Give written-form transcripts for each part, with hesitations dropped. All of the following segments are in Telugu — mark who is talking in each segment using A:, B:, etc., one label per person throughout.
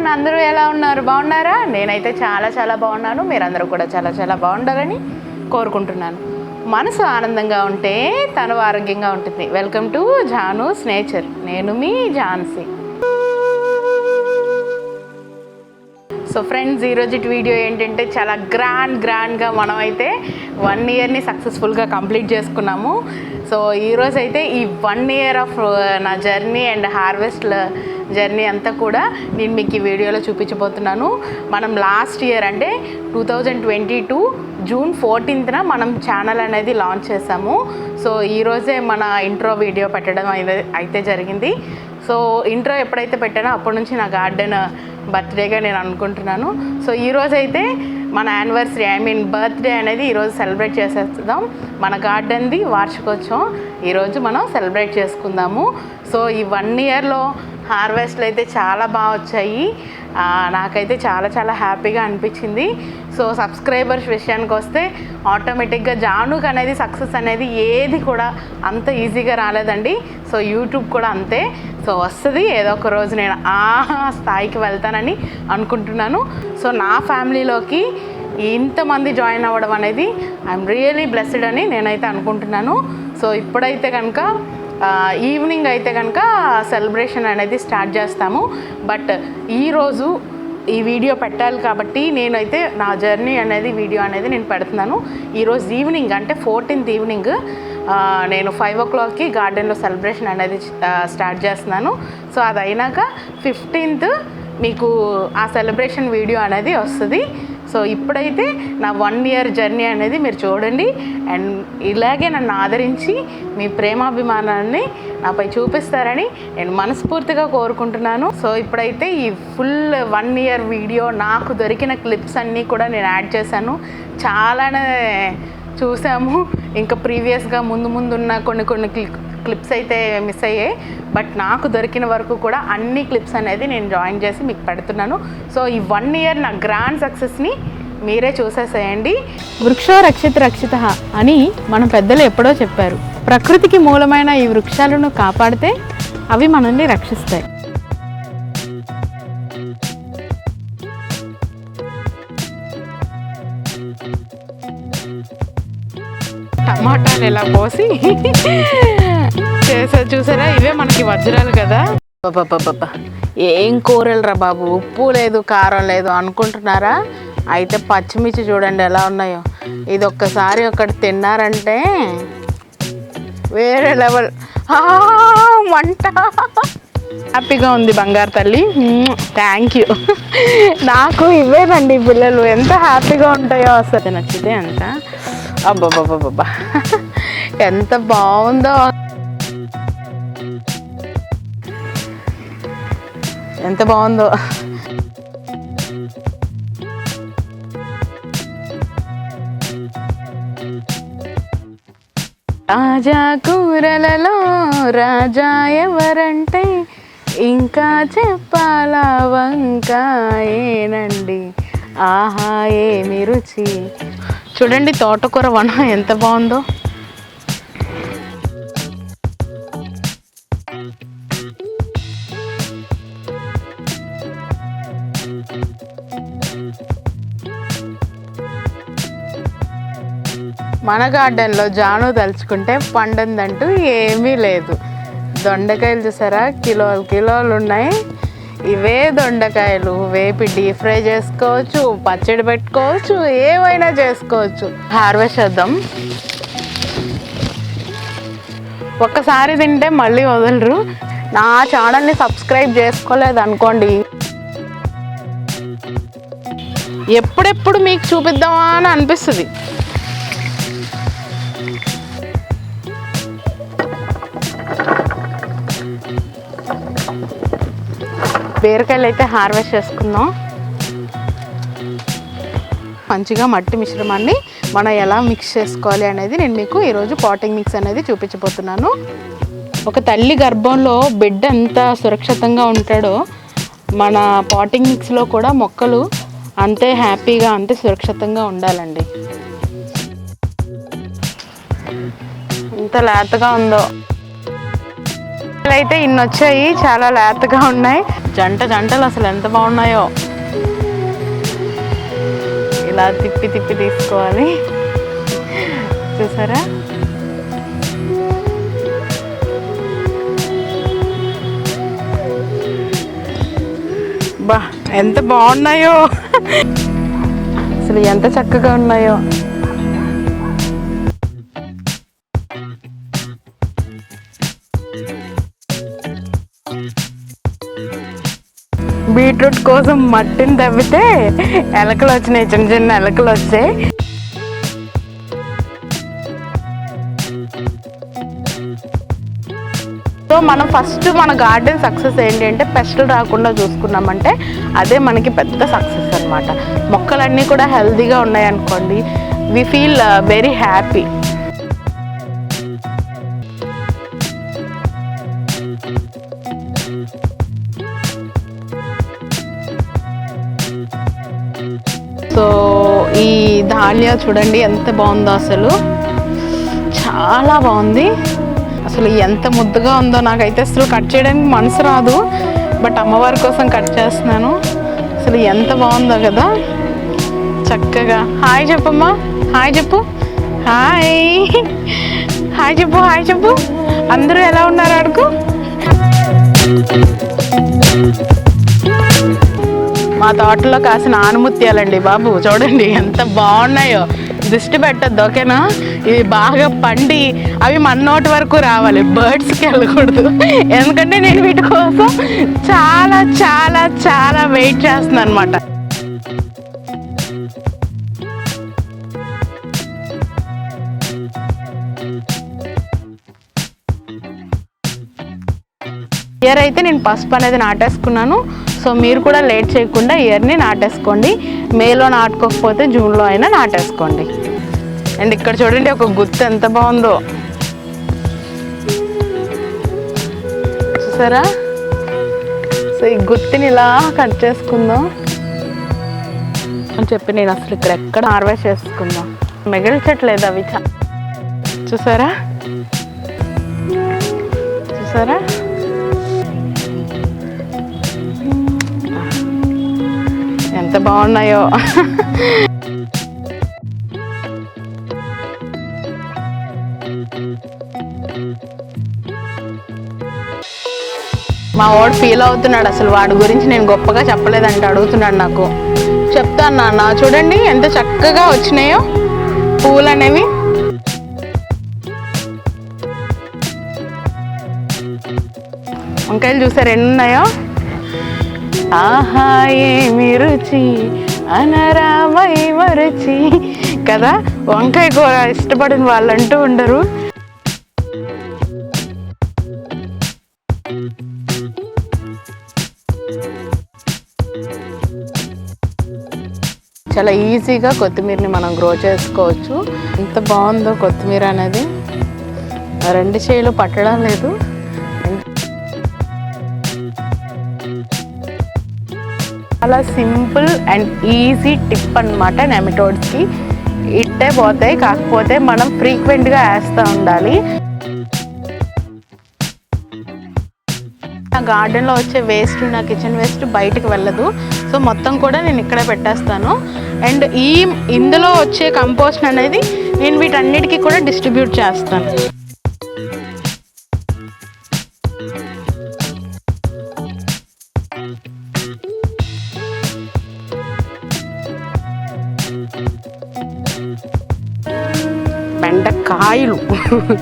A: ఎవ్రీవన్, అందరూ ఎలా ఉన్నారు? బాగున్నారా? నేనైతే చాలా బాగున్నాను. మీరందరూ కూడా చాలా బాగుండాలని కోరుకుంటున్నాను. మనసు ఆనందంగా ఉంటే తను ఆరోగ్యంగా ఉంటుంది. Welcome to Janu's nature. నేను మీ ఝాన్సీ. సో ఫ్రెండ్స్, ఈరోజు వీడియో ఏంటంటే చాలా గ్రాండ్గా మనమైతే 1 ఇయర్ని సక్సెస్ఫుల్గా కంప్లీట్ చేసుకున్నాము. సో ఈరోజు అయితే ఈ 1 ఇయర్ ఆఫ్ నా జర్నీ అండ్ హార్వెస్ట్ జర్నీ అంతా కూడా నేను మీకు ఈ వీడియోలో చూపించబోతున్నాను. మనం లాస్ట్ ఇయర్ అంటే 2022 జూన్ 14న మనం ఛానల్ అనేది లాంచ్ చేసాము. సో ఈరోజే మన ఇంట్రో వీడియో పెట్టడం అయితే జరిగింది. సో ఇంట్రో ఎప్పుడైతే పెట్టానో అప్పటి నుంచి నా గార్డెన్ బర్త్డేగా నేను అనుకుంటున్నాను. సో ఈరోజు అయితే మన యానివర్సరీ బర్త్డే అనేది ఈరోజు సెలబ్రేట్ చేసేద్దాం. మన గార్డెన్ది వార్షికోత్సవం ఈరోజు మనం సెలబ్రేట్ చేసుకుందాము. సో ఈ 1 ఇయర్లో హార్వెస్ట్లు అయితే చాలా బాగా వచ్చాయి. నాకైతే చాలా హ్యాపీగా అనిపించింది. సో సబ్స్క్రైబర్స్ విషయానికి వస్తే ఆటోమేటిక్గా జానుకి అనేది సక్సెస్ అనేది ఏది కూడా అంత ఈజీగా రాలేదండి. సో యూట్యూబ్ కూడా అంతే. సో వస్తుంది, ఏదో ఒక రోజు నేను ఆ స్థాయికి వెళ్తానని అనుకుంటున్నాను. సో నా ఫ్యామిలీలోకి ఇంతమంది జాయిన్ అవ్వడం అనేది ఐఎమ్ రియలీ బ్లెస్డ్ అని నేనైతే అనుకుంటున్నాను. సో ఇప్పుడైతే కనుక ఈవినింగ్ అయితే కనుక సెలబ్రేషన్ అనేది స్టార్ట్ చేస్తాము. బట్ ఈరోజు ఈ వీడియో పెట్టాలి కాబట్టి నేనైతే నా జర్నీ అనేది వీడియో అనేది నేను పెడుతున్నాను. ఈరోజు ఈవినింగ్ అంటే 14th ఈవినింగ్ నేను 5 o'clockకి గార్డెన్లో సెలబ్రేషన్ అనేది స్టార్ట్ చేస్తున్నాను. సో అది అయినాక 15th మీకు ఆ సెలబ్రేషన్ వీడియో అనేది వస్తుంది. సో ఇప్పుడైతే నా 1 ఇయర్ జర్నీ అనేది మీరు చూడండి. అండ్ ఇలాగే నన్ను ఆదరించి మీ ప్రేమాభిమానాన్ని నాపై చూపిస్తారని నేను మనస్ఫూర్తిగా కోరుకుంటున్నాను. సో ఇప్పుడైతే ఈ ఫుల్ 1 ఇయర్ వీడియో నాకు దొరికిన క్లిప్స్ అన్నీ కూడా నేను యాడ్ చేశాను. చాలానే చూసాము. ఇంకా ప్రీవియస్గా ముందు ఉన్న కొన్ని క్లిప్స్ అయితే మిస్ అయ్యాయి. బట్ నాకు దొరికిన వరకు కూడా అన్ని క్లిప్స్ అనేది నేను జాయిన్ చేసి మీకు పెడుతున్నాను. సో ఈ 1 ఇయర్ నా గ్రాండ్ సక్సెస్ని మీరే చూసేసేయండి. వృక్షో రక్షిత అని మన పెద్దలు ఎప్పుడో చెప్పారు. ప్రకృతికి మూలమైన ఈ వృక్షాలను కాపాడితే అవి మనల్ని రక్షిస్తాయి. టమాటాలు ఎలా పోసి చేసా చూసారా? ఇవే మనకి వజ్రాలు కదా. ఏం కూరలు రా బాబు, ఉప్పు లేదు కారం లేదు అనుకుంటున్నారా? అయితే పచ్చిమిర్చి చూడండి ఎలా ఉన్నాయో. ఇది ఒక్కసారి ఒకటి తిన్నారంటే వేరే లెవెల్ వంట. హ్యాపీగా ఉంది బంగారు తల్లి. Thank you. నాకు ఇవేనండి పిల్లలు ఎంత హ్యాపీగా ఉంటాయో అసలు. నచ్చితే అంత అబ్బాబ్బాబ్బా ఎంత బాగుందో, ఎంత బాగుందో. రాజా కూరలలో రాజా ఎవరంటే ఇంకా చెప్పాలా వంకాయేనండి. ఆహా ఏమి రుచి. చూడండి తోటకూర వన ఎంత బాగుందో. మన గార్డెన్లో జాను తలుచుకుంటే పండుందంటూ ఏమీ లేదు. దొండకాయలు చూసారా, కిలోలు ఉన్నాయి. ఇవే దొండకాయలు వేపి డీప్ ఫ్రై చేసుకోవచ్చు, పచ్చడి పెట్టుకోవచ్చు, ఏమైనా చేసుకోవచ్చు. హార్వెస్ట్ చేద్దాం. ఒక్కసారి తింటే మళ్ళీ వదలరు. నా ఛానల్ని సబ్స్క్రైబ్ చేసుకోలేదు అనుకోండి, ఎప్పుడెప్పుడు మీకు చూపిద్దామా అని అనిపిస్తుంది. బీరకాయలు అయితే హార్వెస్ట్ చేసుకుందాం. మంచిగా మట్టి మిశ్రమాన్ని మనం ఎలా మిక్స్ చేసుకోవాలి అనేది నేను మీకు ఈరోజు పాటింగ్ మిక్స్ అనేది చూపించబోతున్నాను. ఒక తల్లి గర్భంలో బిడ్డ ఎంత సురక్షితంగా ఉంటాడో మన పాటింగ్ మిక్స్లో కూడా మొక్కలు అంతే హ్యాపీగా అంతే సురక్షితంగా ఉండాలండి. ఎంత లేతగా ఉందో. అయితే ఇన్ని వచ్చాయి, చాలా లేతగా ఉన్నాయి. జంటలు అసలు ఎంత బాగున్నాయో. ఇలా తిప్పి తీసుకోవాలి. చూసారా? బా ఎంత బాగున్నాయో, అసలు ఎంత చక్కగా ఉన్నాయో. బీట్రూట్ కోసం మట్టిని తవ్వితే ఎలకలు వచ్చినాయి, చిన్న ఎలకలు వచ్చాయి. సో మనం ఫస్ట్ మన గార్డెన్ సక్సెస్ ఏంటి అంటే పెస్టులు రాకుండా చూసుకున్నామంటే అదే మనకి పెద్ద సక్సెస్ అన్నమాట. మొక్కలన్నీ కూడా హెల్తీగా ఉన్నాయనుకోండి, we feel very happy. So ఈ ధాన్య చూడండి ఎంత బాగుందో, అసలు చాలా బాగుంది. అసలు ఎంత ముద్దుగా ఉందో, నాకైతే అసలు కట్ చేయడానికి మనసు రాదు, బట్ అమ్మవారి కోసం కట్ చేస్తున్నాను. అసలు ఎంత బాగుందో కదా, చక్కగా. హాయ్ చెప్పమ్మా, హాయ్ చెప్పు, హాయ్ హాయ్ చెప్పు. అందరూ ఎలా ఉన్నారు అడుగు. మా తోటలో కాసిన ఆనుముత్యాలండి బాబు, చూడండి ఎంత బాగున్నాయో. దిష్టి పెట్టద్దు, ఓకేనా? ఇవి బాగా పండి అవి మన నోటి వరకు రావాలి, బర్డ్స్కి వెళ్ళకూడదు. ఎందుకంటే నేను వీటి కోసం చాలా చాలా చాలా వెయిట్ చేస్తున్నాను అనమాట. ఇయర్ అయితే నేను పసుపు అనేది నాటేసుకున్నాను. సో మీరు కూడా లేట్ చేయకుండా ఇయర్ని నాటేసుకోండి. మేలో నాటుకోకపోతే జూన్లో అయినా నాటేసుకోండి. అండ్ ఇక్కడ చూడండి ఒక గుత్తు ఎంత బాగుందో, చూసారా? సో ఈ గుత్తిని ఇలా కట్ చేసుకుందాం అని చెప్పి నేను అసలు ఇక్కడ ఎక్కడ హార్వెస్ట్ చేసుకుందాం, మిగిల్చట్లేదు అవి. చూసారా? ఎంత బాగున్నాయో. మా వాడు ఫీల్ అవుతున్నాడు, అసలు వాడి గురించి నేను గొప్పగా చెప్పలేదంటే అడుగుతున్నాడు. నాకు చెప్తాను నాన్న, చూడండి ఎంత చక్కగా వచ్చినాయో పువ్వులు అనేవి. వంకాయలు చూసారు ఎన్ని ఉన్నాయో. ఆహా ఏమి రుచి అనరామై మరుచి కదా. వంకాయ కూర ఇష్టపడిన వాళ్ళంటూ ఉండరు. చాలా ఈజీగా కొత్తిమీరని మనం గ్రో చేసుకోవచ్చు. ఎంత బాగుందో కొత్తిమీర అనేది, రెండు చేలు పట్టడం లేదు. చాలా సింపుల్ అండ్ ఈజీ టిప్ అన్నమాట. నెమటోడ్స్కి ఇట్టే పోతాయి, కాకపోతే మనం ఫ్రీక్వెంట్గా వేస్తూ ఉండాలి. నా గార్డెన్లో వచ్చే వేస్ట్, నా కిచెన్ వేస్ట్ బయటకు వెళ్ళదు. సో మొత్తం కూడా నేను ఇక్కడే పెట్టేస్తాను. అండ్ ఇందులో వచ్చే కంపోస్ట్ అనేది నేను వీటన్నిటికీ కూడా డిస్ట్రిబ్యూట్ చేస్తాను.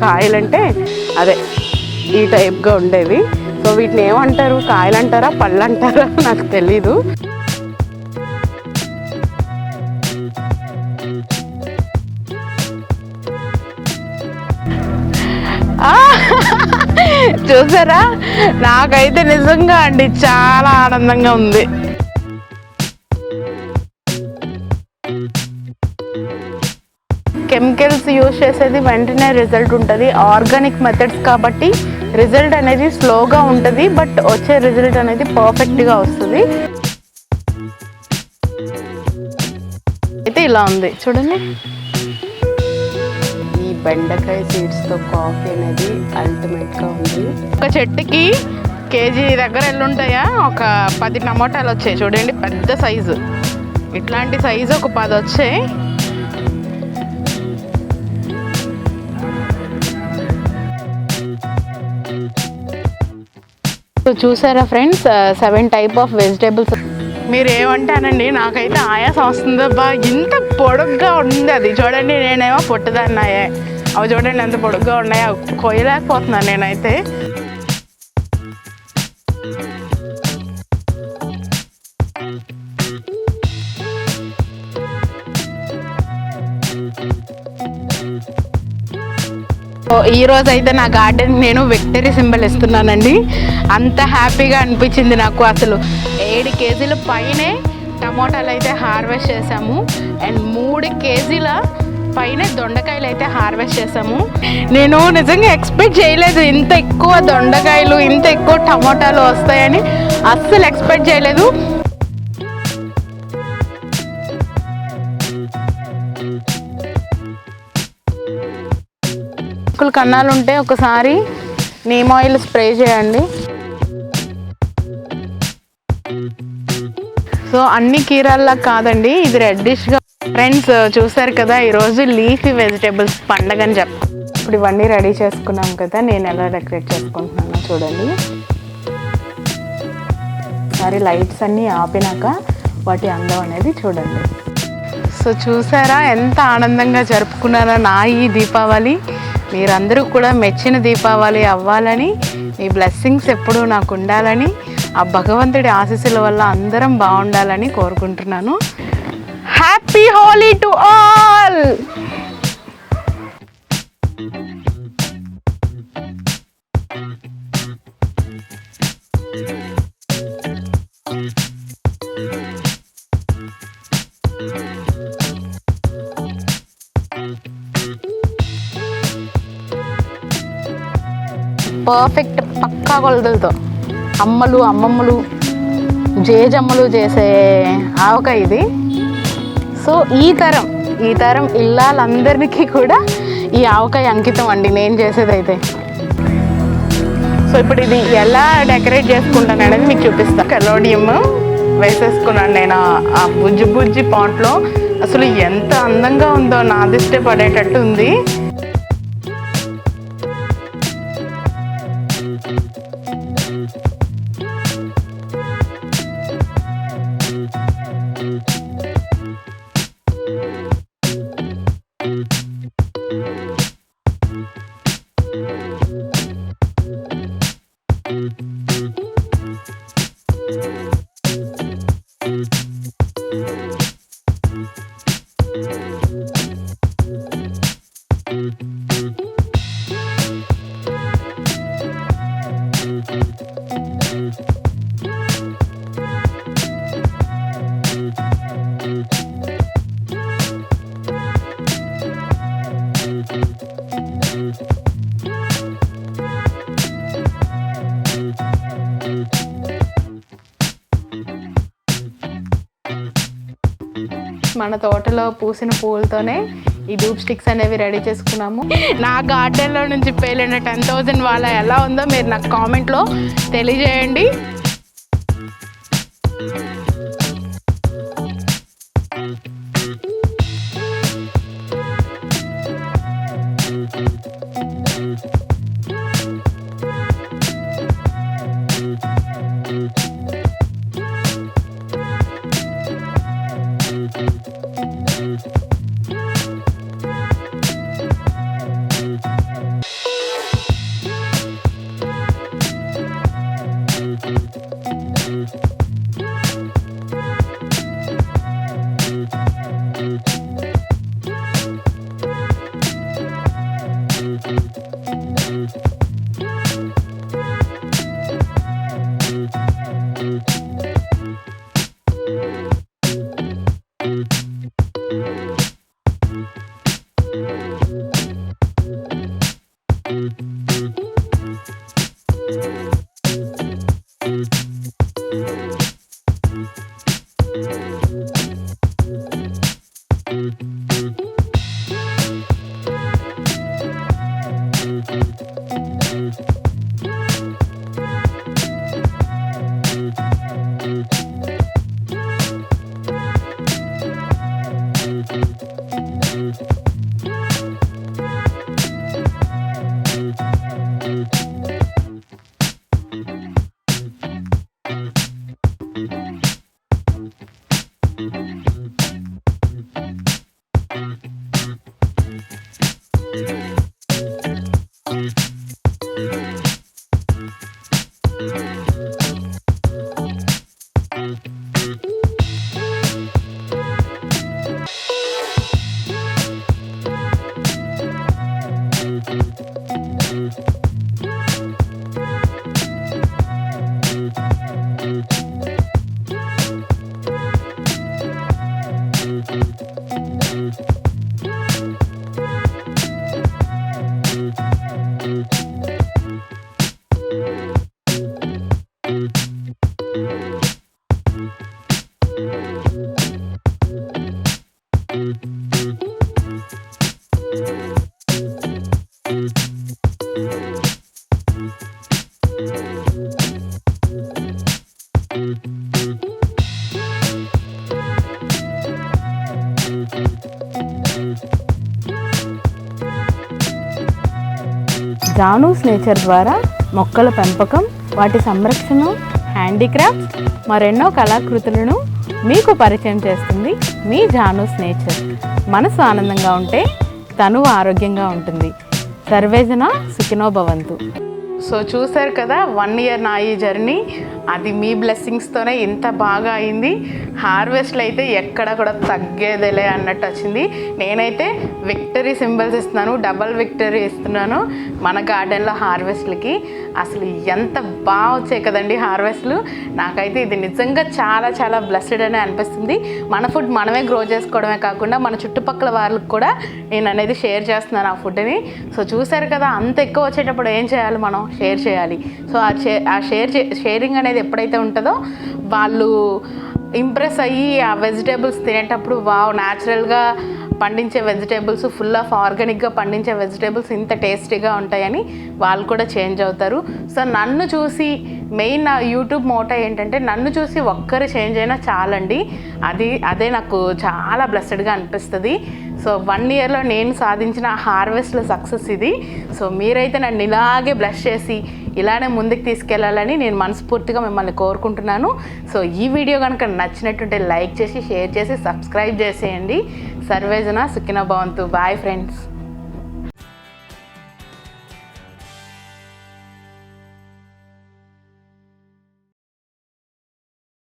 A: కాయలు అంటే అదే ఈ టైప్గా ఉండేవి. సో వీటిని ఏమంటారు, కాయలు అంటారా పళ్ళు అంటారా నాకు తెలీదు. చూసారా, నాకైతే నిజంగా అండి చాలా ఆనందంగా ఉంది. కెమికల్స్ యూజ్ చేసేది వెంటనే రిజల్ట్ ఉంటుంది. ఆర్గానిక్ మెథడ్స్ కాబట్టి రిజల్ట్ అనేది స్లోగా ఉంటుంది, బట్ వచ్చే రిజల్ట్ అనేది పర్ఫెక్ట్గా వస్తుంది. అయితే ఇలా ఉంది చూడండి. ఈ బెండకాయ సీడ్స్తో కాఫీ అనేది అల్టిమేట్గా ఉంది. ఒక చెట్టుకి కేజీ దగ్గర ఎల్లుంటాయా, ఒక 10 టమోటాలు వచ్చాయి చూడండి, పెద్ద సైజు. ఇట్లాంటి సైజు ఒక 10 వచ్చాయి. చూసారా ఫ్రెండ్స్, 7 టైప్ ఆఫ్ వెజిటేబుల్స్. మీరు ఏమంటానండి, నాకైతే ఆయాసం వస్తుందబ్బా, ఇంత పొడుగ్గా ఉంది అది చూడండి. నేనేమో పొట్టుదన్నాయే, అవి చూడండి ఎంత పొడుగ్గా ఉన్నాయో, కొయ్యలేకపోతున్నాను నేనైతే. ఈరోజు అయితే నా గార్డెన్ నేను విక్టరీ సింబల్ ఇస్తున్నానండి. అంత హ్యాపీగా అనిపించింది నాకు. అసలు 7 కేజీల పైనే టమోటాలు అయితే హార్వెస్ట్ చేసాము, అండ్ 3 కేజీల పైన దొండకాయలు అయితే హార్వెస్ట్ చేసాము. నేను నిజంగా ఎక్స్పెక్ట్ చేయలేదు ఇంత ఎక్కువ దొండకాయలు, ఇంత ఎక్కువ టమోటాలు వస్తాయని అస్సలు ఎక్స్పెక్ట్ చేయలేదు. కన్నాలు ఉంటే ఒకసారి నీమ్ ఆయిల్ స్ప్రే చేయండి. సో అన్ని కీరాల్లా కాదండి, ఇది రెడ్డిష్గా. ఫ్రెండ్స్ చూసారు కదా, ఈరోజు లీఫీ వెజిటేబుల్స్ పండగ అని ఇప్పుడు ఇవన్నీ రెడీ చేసుకున్నాం కదా, నేను ఎలా డెకరేట్ చేసుకుంటున్నానో చూడండి. ఒకసారి లైట్స్ అన్నీ ఆపినాక వాటి అందం అనేది చూడండి. సో చూసారా ఎంత ఆనందంగా జరుపుకున్నారో నా ఈ దీపావళి. మీరందరూ కూడా మెచ్చిన దీపావళి అవ్వాలని, మీ బ్లెస్సింగ్స్ ఎప్పుడూ నాకు ఉండాలని, ఆ భగవంతుడి ఆశీస్సుల వల్ల అందరం బాగుండాలని కోరుకుంటున్నాను. Happy Holi to all. Perfect పక్కా కొలతలతో అమ్మలు, అమ్మమ్మలు, జేజమ్మలు చేసే ఆవకాయ ఇది. సో ఈ తరం ఇల్లాలందరికీ కూడా ఈ ఆవకాయ అంకితం అండి నేను చేసేదైతే. సో ఇప్పుడు ఇది ఎలా డెకరేట్ చేసుకుంటాను అనేది మీకు చూపిస్తాను. కెలోడియం వేసేసుకున్నాను నేను ఆ బుజ్జి పాట్లో. అసలు ఎంత అందంగా ఉందో, నా దిష్టే పడేటట్టు ఉంది. మన తోటలో పూసిన పూలతోనే ఈ డూప్ స్టిక్స్ అనేవి రెడీ చేసుకున్నాము. నా గార్డెన్లో నుంచి పేలిన 10,000 వాళ్ళ ఎలా ఉందో మీరు నాకు కామెంట్లో తెలియజేయండి. Thank you. జానూస్ నేచర్ ద్వారా మొక్కల పెంపకం, వాటి సంరక్షణ, హ్యాండీక్రాఫ్ట్స్, మరెన్నో కళాకృతులను మీకు పరిచయం చేస్తుంది మీ జానూస్ నేచర్. మనసు ఆనందంగా ఉంటే తనువు ఆరోగ్యంగా ఉంటుంది. సర్వేజన సుఖినో భవంతు. సో చూసారు కదా 1 ఇయర్ నా ఈ జర్నీ, అది మీ బ్లెస్సింగ్స్తోనే ఇంత బాగా అయింది. హార్వెస్ట్లు అయితే ఎక్కడ కూడా తగ్గేదేలే అన్నట్టు వచ్చింది. నేనైతే విక్టరీ సింబల్స్ ఇస్తున్నాను, డబల్ విక్టరీ ఇస్తున్నాను మన గార్డెన్లో హార్వెస్ట్లకి. అసలు ఎంత బాగా వచ్చాయి కదండి హార్వెస్ట్లు. నాకైతే ఇది నిజంగా చాలా చాలా బ్లెస్డ్ అనే అనిపిస్తుంది. మన ఫుడ్ మనమే గ్రో చేసుకోవడమే కాకుండా మన చుట్టుపక్కల వాళ్ళకి కూడా నేను అనేది షేర్ చేస్తున్నాను ఆ ఫుడ్ని. సో చూసారు కదా, అంత ఎక్కువ వచ్చేటప్పుడు ఏం చేయాలి, మనం షేర్ చేయాలి. సో ఆ షేరింగ్ అనేది ఎప్పుడైతే ఉంటుందో వాళ్ళు ఇంప్రెస్ అయ్యి ఆ వెజిటేబుల్స్ తినేటప్పుడు వావ్, న్యాచురల్గా పండించే వెజిటేబుల్స్, ఫుల్ ఆఫ్ ఆర్గానిక్గా పండించే వెజిటేబుల్స్ ఇంత టేస్టీగా ఉంటాయని వాళ్ళు కూడా చేంజ్ అవుతారు. సో నన్ను చూసి, మెయిన్ నా యూట్యూబ్ మోటో ఏంటంటే నన్ను చూసి ఒక్కరు చేంజ్ అయినా చాలండి. అదే నాకు చాలా బ్లెస్డ్గా అనిపిస్తుంది. సో 1 ఇయర్లో నేను సాధించిన హార్వెస్ట్లో సక్సెస్ ఇది. సో మీరైతే నన్ను ఇలాగే బ్లెస్ చేసి ఇలానే ముందుకు తీసుకెళ్ళాలని నేను మనస్ఫూర్తిగా మిమ్మల్ని కోరుకుంటున్నాను. సో ఈ వీడియో కనుక నచ్చినట్టుంటే లైక్ చేసి, షేర్ చేసి, సబ్స్క్రైబ్ చేసేయండి. సర్వేజన సుఖినో భవంతు. Bye friends.